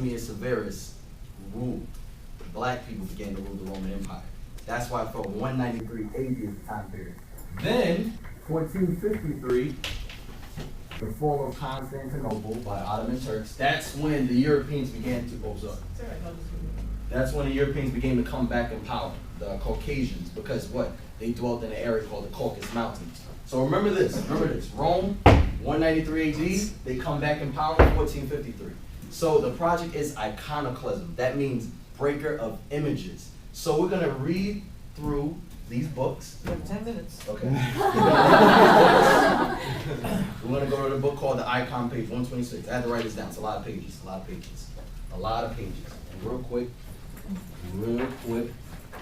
Septimius Severus ruled. The black people began to rule the Roman Empire. That's why for 193 AD is the time period. Then, 1453, the fall of Constantinople by the Ottoman Turks. That's when the Europeans began to, that's when the Europeans began to come back in power, the Caucasians, because what? They dwelt in an area called the Caucasus Mountains. So remember this, Rome, 193 AD, they come back in power in 1453. So the project is iconoclasm. That means breaker of images. So we're gonna read through these books. You have 10 minutes. Okay. We're gonna go to the book called the Icon, page 126. I had to write this down. It's a lot of pages, a lot of pages. And real quick,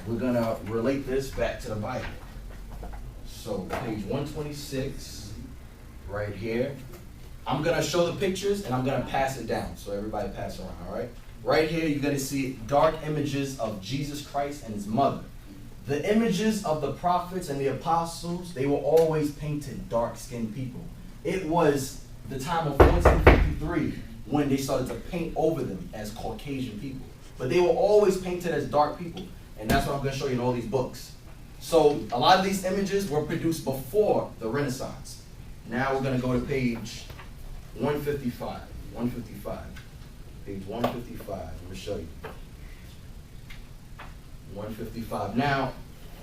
we're gonna relate this back to the Bible. So page 126, right here. I'm gonna show the pictures and I'm gonna pass it down. So everybody pass around, all right? Right here, you're gonna see dark images of Jesus Christ and his mother. The images of the prophets and the apostles, they were always painted dark-skinned people. It was the time of 1453 when they started to paint over them as Caucasian people. But they were always painted as dark people. And that's what I'm going to show you in all these books. So a lot of these images were produced before the Renaissance. Now we're going to go to page 155. Page 155. I'm going to show you. 155. Now,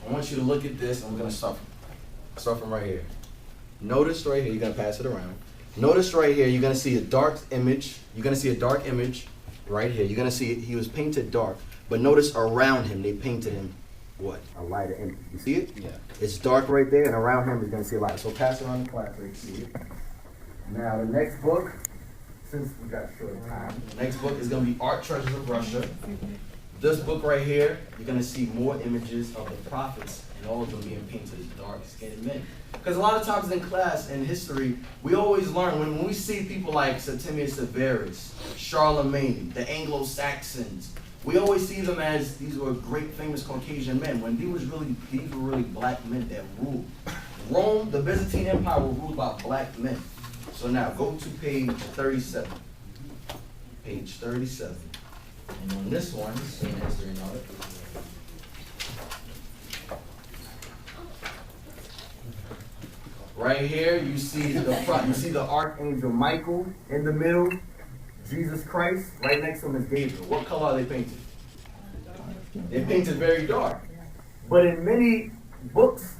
I want you to look at this. I'm going to start from right here. Notice right here, you're going to pass it around. Notice right here, you're going to see a dark image. You're going to see a dark image right here. You're going to see he was painted dark. But notice around him, they painted him what? A lighter image. You see it? Yeah. It's dark right there, and around him, you're going to see a light. So pass it around the class so you can see it. Now, the next book, since we got short time, the next book is going to be Art Treasures of Russia. This book right here, you're going to see more images of the prophets, and all of them being painted as dark-skinned men. Because a lot of times in class, in history, we always learn, when we see people like Septimius Severus, Charlemagne, the Anglo-Saxons, we always see them as these were great, famous Caucasian men, when these were really black men that ruled. Rome, the Byzantine Empire, was ruled by black men. So now, go to page 37. Page 37. And on this one, same history and all that. Right here, you see the Archangel Michael in the middle, Jesus Christ. Right next to him is Gabriel. What color are they painted? They're painted very dark. But in many books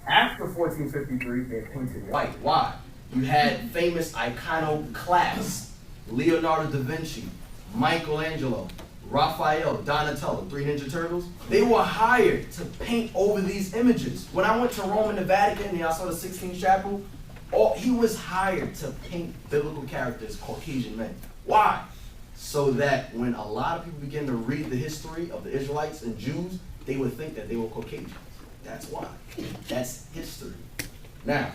after 1453, they're painted white. Why? You had famous iconoclasts, Leonardo da Vinci, Michelangelo, Raphael, Donatello, 3 Ninja Turtles. They were hired to paint over these images. When I went to Rome and the Vatican, and I saw the 16th chapel, he was hired to paint biblical characters, Caucasian men. Why? So that when a lot of people begin to read the history of the Israelites and Jews, they would think that they were Caucasians. That's why. That's history. Now,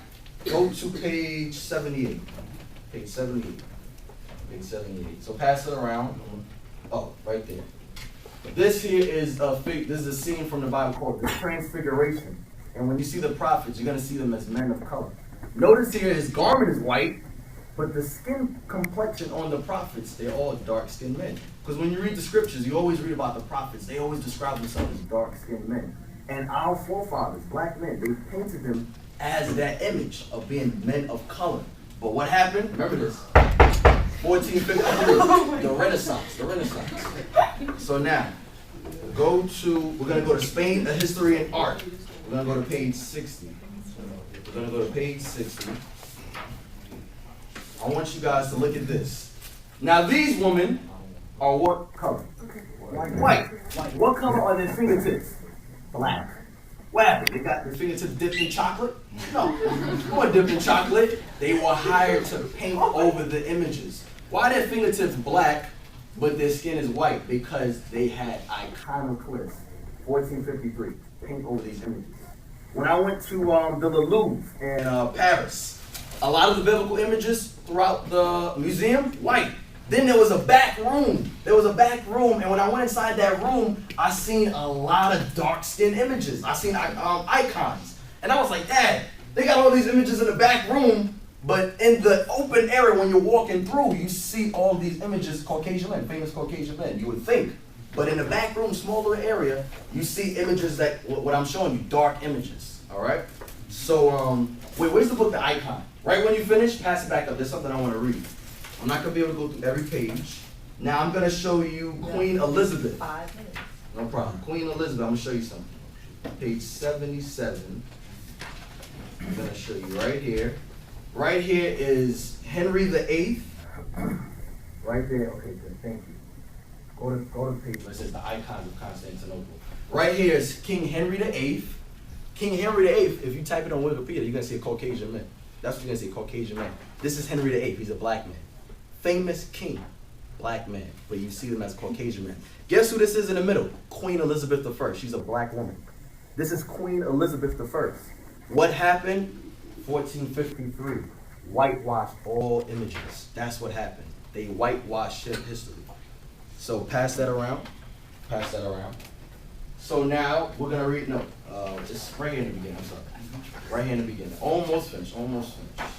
go to page 78. Page 78. Page 78. So pass it around. Oh, right there. This here is a scene from the Bible called the Transfiguration. And when you see the prophets, you're going to see them as men of color. Notice here his garment is white, but the skin complexion on the prophets, they're all dark-skinned men. Because when you read the scriptures, you always read about the prophets. They always describe themselves as dark-skinned men. And our forefathers, black men, they painted them as that image of being men of color. But what happened? Remember this. 1453, the Renaissance. So now, we're going to go to Spain, a history and art. We're going to go to page 60. We're going to go to page 60. I want you guys to look at this. Now, these women are what color? White. What color are their fingertips? Black. What happened? They got their fingertips dipped in chocolate? No, they weren't dipped in chocolate. They were hired to paint over the images. Why are their fingertips black, but their skin is white? Because they had iconoclasts, 1453, paint over these images. When I went to the Louvre in Paris, a lot of the biblical images throughout the museum, white. Then there was a back room. And when I went inside that room, I seen a lot of dark-skinned images. I seen icons. And I was like, Dad, they got all these images in the back room, But in the open area, when you're walking through, you see all these images, Caucasian men, famous Caucasian men, you would think. But in the back room, smaller area, you see images that, what I'm showing you, dark images, all right? So, wait, where's the book, The Icon? Right when you finish, pass it back up. There's something I want to read. I'm not going to be able to go through every page. Now, I'm going to show you Queen Elizabeth. 5 minutes. No problem. Queen Elizabeth, I'm going to show you something. Page 77. I'm going to show you right here. Right here is Henry VIII. Right there. Okay, good. Thank you. Go to the page where it says the icons of Constantinople. Right here is King Henry VIII. King Henry VIII, if you type it on Wikipedia, you're going to see a Caucasian man. That's what you're going to see, Caucasian man. This is Henry VIII. He's a black man. Famous king, black man. But you see them as Caucasian man. Guess who this is in the middle? Queen Elizabeth I. She's a black woman. This is Queen Elizabeth I. What happened? 1453. Whitewashed all images. That's what happened. They whitewashed history. So pass that around. Pass that around. So now we're gonna read. No, just right here in the beginning. I'm sorry. Right here in the beginning. Almost finished. Almost finished.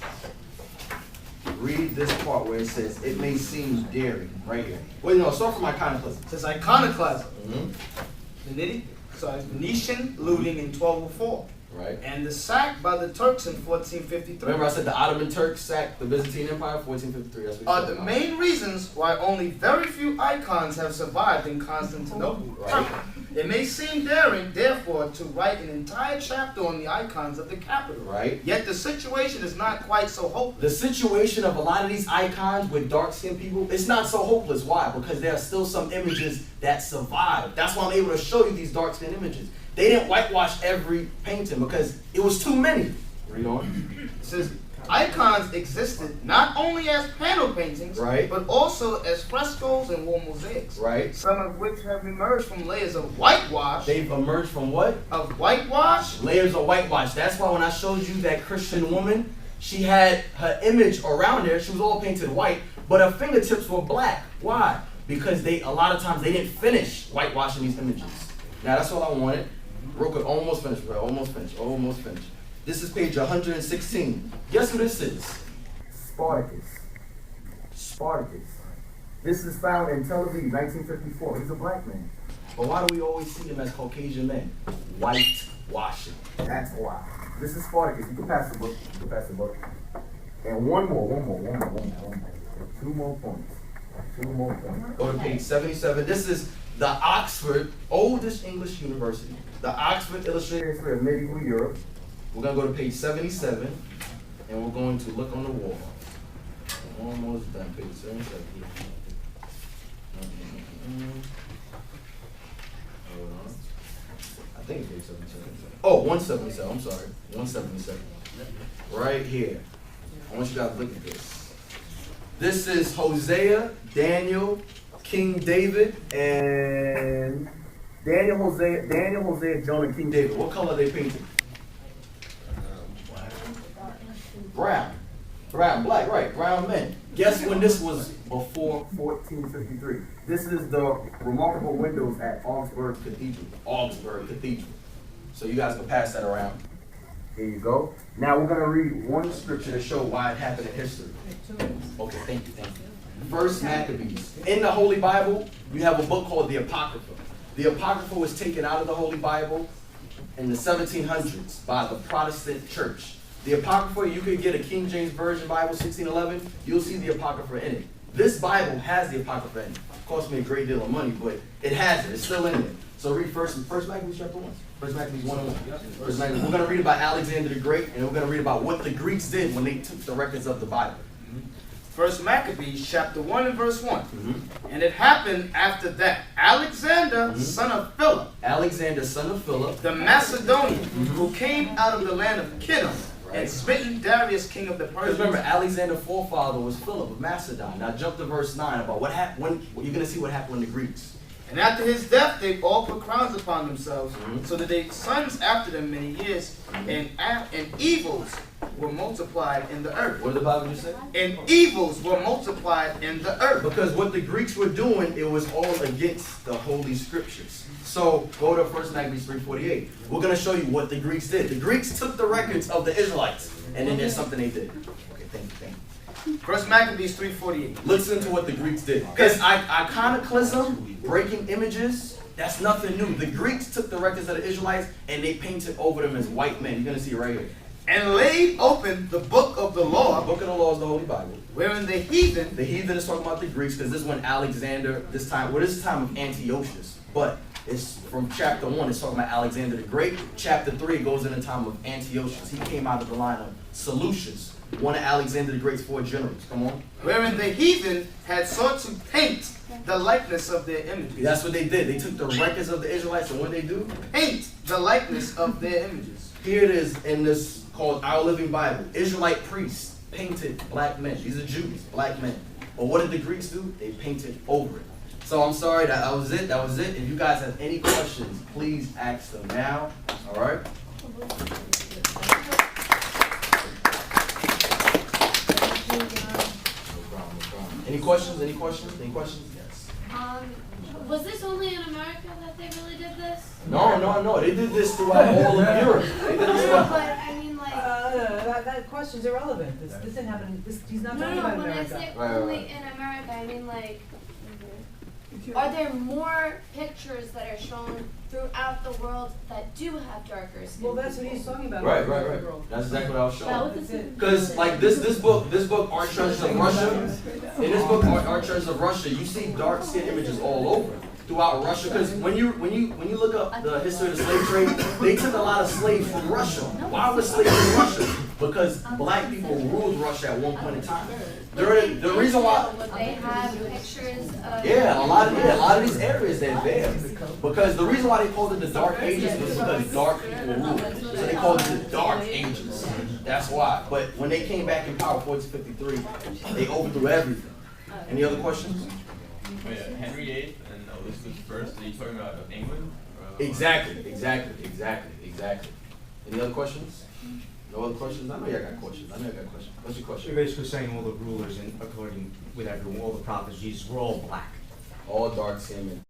Read this part where it says, "It may seem daring." Right here. Wait, no. Start from iconoclasm. It says iconoclasm. Mm-hmm. So it's Venetian looting in 1204. Right. And the sack by the Turks in 1453. Remember I said the Ottoman Turks sacked the Byzantine Empire, 1453. That's what Are the main reasons why only very few icons have survived in Constantinople. Right. It may seem daring, therefore, to write an entire chapter on the icons of the capital. Right. Yet the situation is not quite so hopeless. The situation of a lot of these icons with dark-skinned people, it's not so hopeless. Why? Because there are still some images that survive. That's why I'm able to show you these dark-skinned images. They didn't whitewash every painting because it was too many. Read on. It says icons existed not only as panel paintings, right, but also as frescoes and wall mosaics. Right. Some of which have emerged from layers of whitewash. They've emerged from what? Of whitewash. Layers of whitewash. That's why when I showed you that Christian woman, she had her image around there. She was all painted white, but her fingertips were black. Why? Because a lot of times they didn't finish whitewashing these images. Now that's all I wanted. Real quick, almost finished, bro. Almost finished. Almost finished. This is page 116. Guess who this is? Spartacus. Spartacus. This is found in Tel Aviv, 1954. He's a black man. But why do we always see him as Caucasian men? Whitewashing. That's why. This is Spartacus. You can pass the book. You can pass the book. And one more. Two more points. Go to page 77. This is the Oxford, oldest English university. The Oxford Illustrated History of Medieval Europe. We're going to go to page 77, and we're going to look on the wall. Almost done, page 77. Hold on. I think it's page 77. Oh, 177, I'm sorry. 177. Right here. I want you guys to look at this. This is Hosea, Daniel, King David, and Daniel, Hosea, Jonah, and King David. What color are they painted? Brown. Black, right. Brown men. Guess when this was before 1453. This is the remarkable windows at Augsburg Cathedral. So you guys can pass that around. Here you go. Now we're going to read one scripture to show why it happened in history. Okay, thank you. First Maccabees. In the Holy Bible, you have a book called the Apocrypha. The Apocrypha was taken out of the Holy Bible in the 1700s by the Protestant Church. The Apocrypha, you could get a King James Version Bible, 1611. You'll see the Apocrypha in it. This Bible has the Apocrypha in it. It cost me a great deal of money, but it has it. It's still in it. So read First Maccabees chapter 1. First Maccabees 1:1. First Maccabees. We're going to read about Alexander the Great, and we're going to read about what the Greeks did when they took the records of the Bible. First Maccabees chapter 1 and verse 1. And it happened after that Alexander, son of Philip, the Macedonian, who came out of the land of Kittim, and smitten Darius, king of the Persians. Remember, Alexander's forefather was Philip of Macedon. Now jump to verse 9 about what happened. You're going to see what happened when the Greeks. And after his death, they all put crowns upon themselves, so that they sons after them many years, and evils were multiplied in the earth. What did the Bible just say? And evils were multiplied in the earth. Because what the Greeks were doing, it was all against the Holy Scriptures. So go to 1 Maccabees 3:48. We're going to show you what the Greeks did. The Greeks took the records of the Israelites, and then there's something they did. Okay, Thank you. First Maccabees 3:48. Listen to what the Greeks did. Because iconoclasm, breaking images, that's nothing new. The Greeks took the records of the Israelites and they painted over them as white men. You're going to see it right here. And laid open the book of the law. The book of the law is the Holy Bible. Wherein the heathen. The heathen is talking about the Greeks because this is when Alexander, this is the time of Antiochus. But it's from chapter 1, it's talking about Alexander the Great. Chapter 3 goes in the time of Antiochus. He came out of the line of Seleucus, one of Alexander the Great's 4 generals. Come on. Wherein the heathen had sought to paint the likeness of their images. That's what they did. They took the records of the Israelites and what did they do? Paint the likeness of their images. Here it is in this called Our Living Bible. Israelite priests painted black men. These are Jews, black men. But what did the Greeks do? They painted over it. So I'm sorry, that was it. That was it. If you guys have any questions, please ask them now. All right? Any questions? Any questions? Any questions? Yes. Was this only in America that they really did this? No. They did this throughout all of Europe. They did this No, but I mean, like. That question's irrelevant. This didn't happen. He's not talking about When I America. say only in America, I mean, like. Are there more pictures that are shown throughout the world that do have darker skin? Well, that's what he's talking about. Right. That's exactly what I was showing. That's it. Because like this book, Art Treasures of Russia. In this book, Art Treasures of Russia, you see dark skin images all over throughout Russia. Because when you look up the history of the slave trade, they took a lot of slaves from Russia. Why was slaves in Russia? Because black people ruled Russia at one point in time. The reason why. Would they have pictures of? Yeah, a lot of these areas they're there. Because the reason why they called it the Dark Ages was because dark people ruled. So they called it the Dark Ages. That's why. But when they came back in power, 1453, they overthrew everything. Any other questions? Oh, yeah. Henry VIII and Elizabeth I. Are you talking about England? Exactly. Any other questions? No other questions? I know y'all got questions. What's your question? You're basically saying all the rulers, and according with everyone, all the prophets, Jesus, were all black. All dark skin men.